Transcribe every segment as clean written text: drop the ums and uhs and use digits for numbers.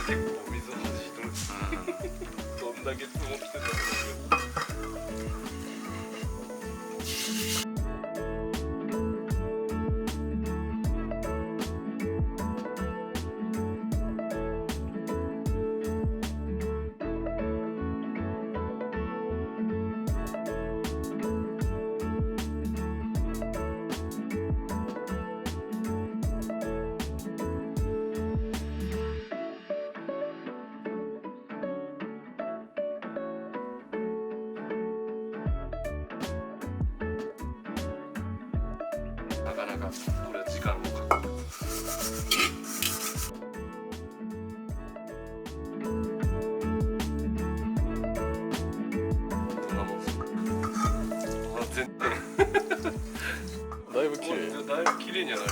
結構水を弾いとるどんだけ積もってたのなかなかこれは時間もかかる。どんなもんですか。全然だいぶ綺麗。だいぶ綺麗にはなる。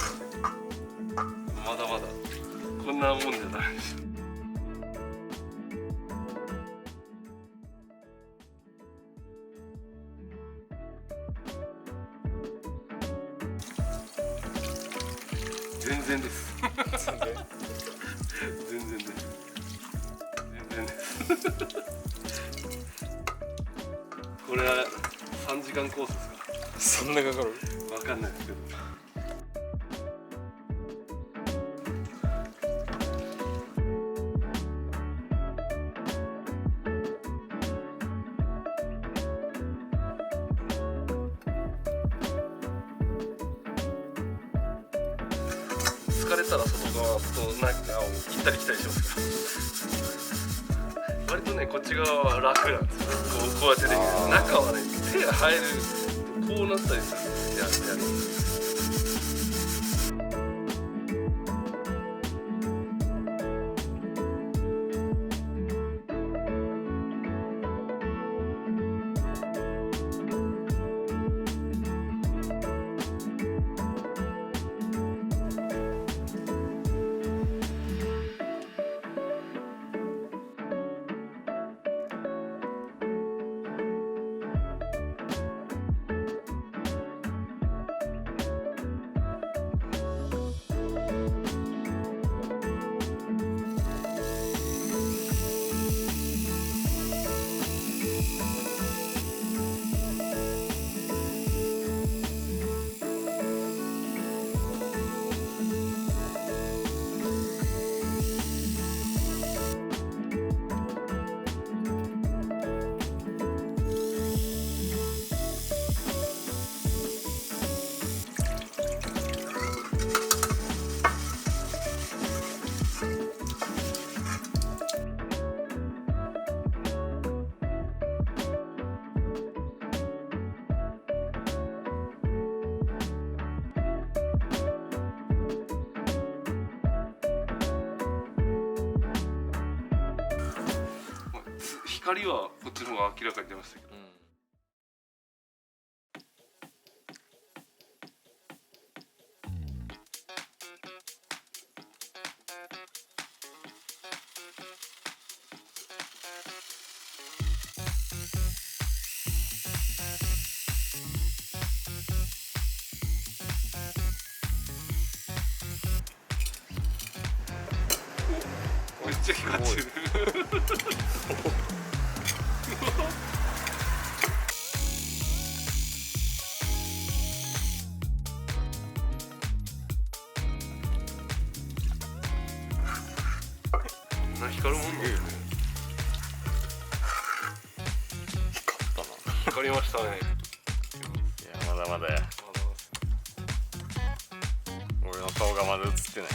まだまだこんなもんじゃないです。全然です。全然です。全然です。これは3時間コースですか。そんなかかる？わかんないですけど。疲れたら外側となんか行ったり来たりしますから割とねこっち側は楽なんですよ。こうやってできる。中はね手が入るとこうなったりするんですやる。光はこっちの方が明らかに出ましたけど。めっちゃ光ってる。光るもんなんですね。光りましたね。いやまだまだや。俺の顔がまだだ映ってない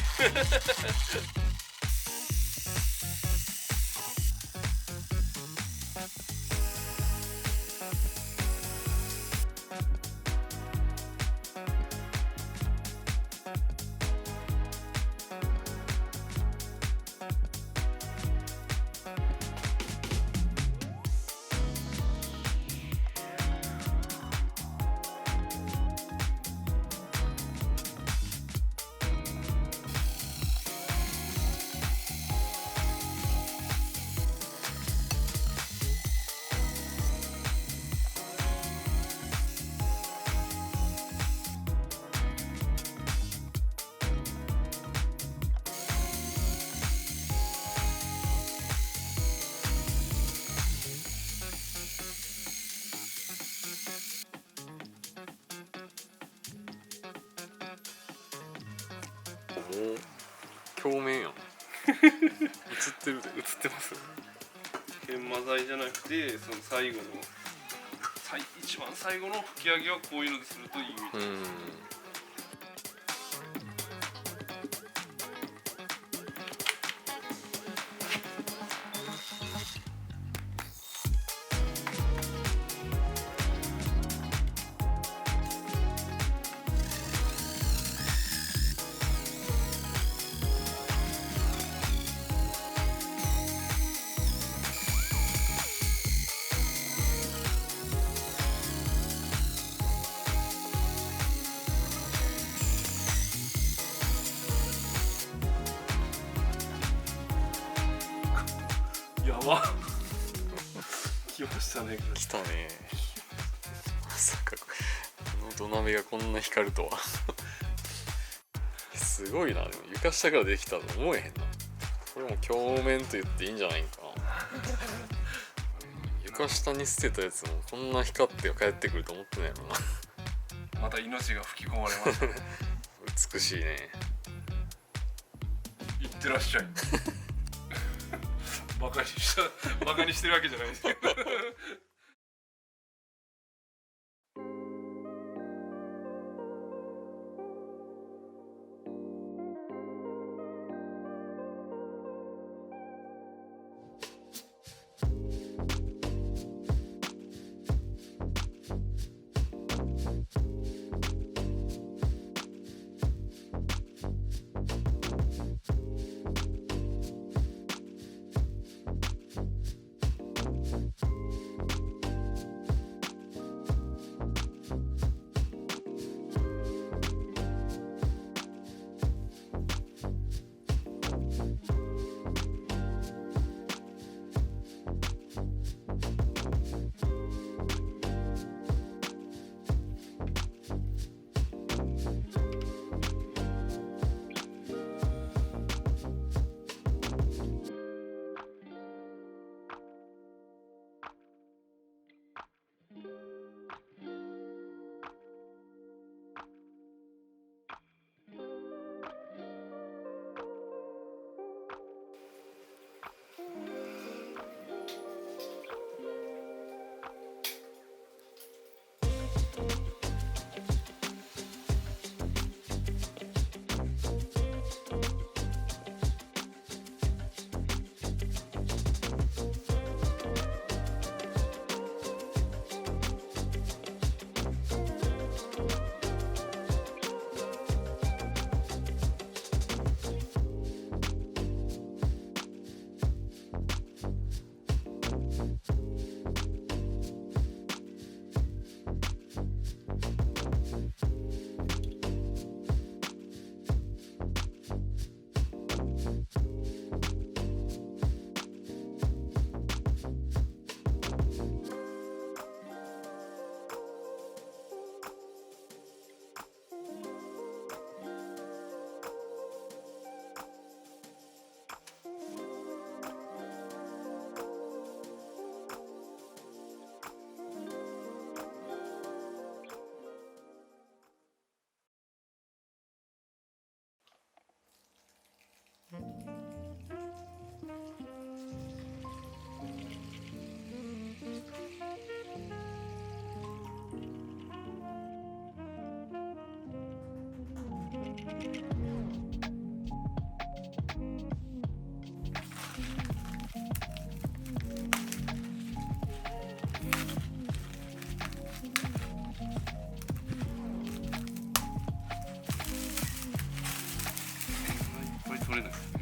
もう鏡面やん映ってるで映ってます。研磨剤じゃなくてその最後の一番最後の吹き上げはこういうのでするといいみたいな。やば来ましたね。来たね。まさかこの土鍋がこんな光るとはすごいな。でも床下からできたと思えへんな。これも鏡面と言っていいんじゃないんかな床下に捨てたやつもこんな光って帰ってくると思ってないのなまた命が吹き込まれましたね美しいね。いってらっしゃいバカにしてるわけじゃないですけど取れない。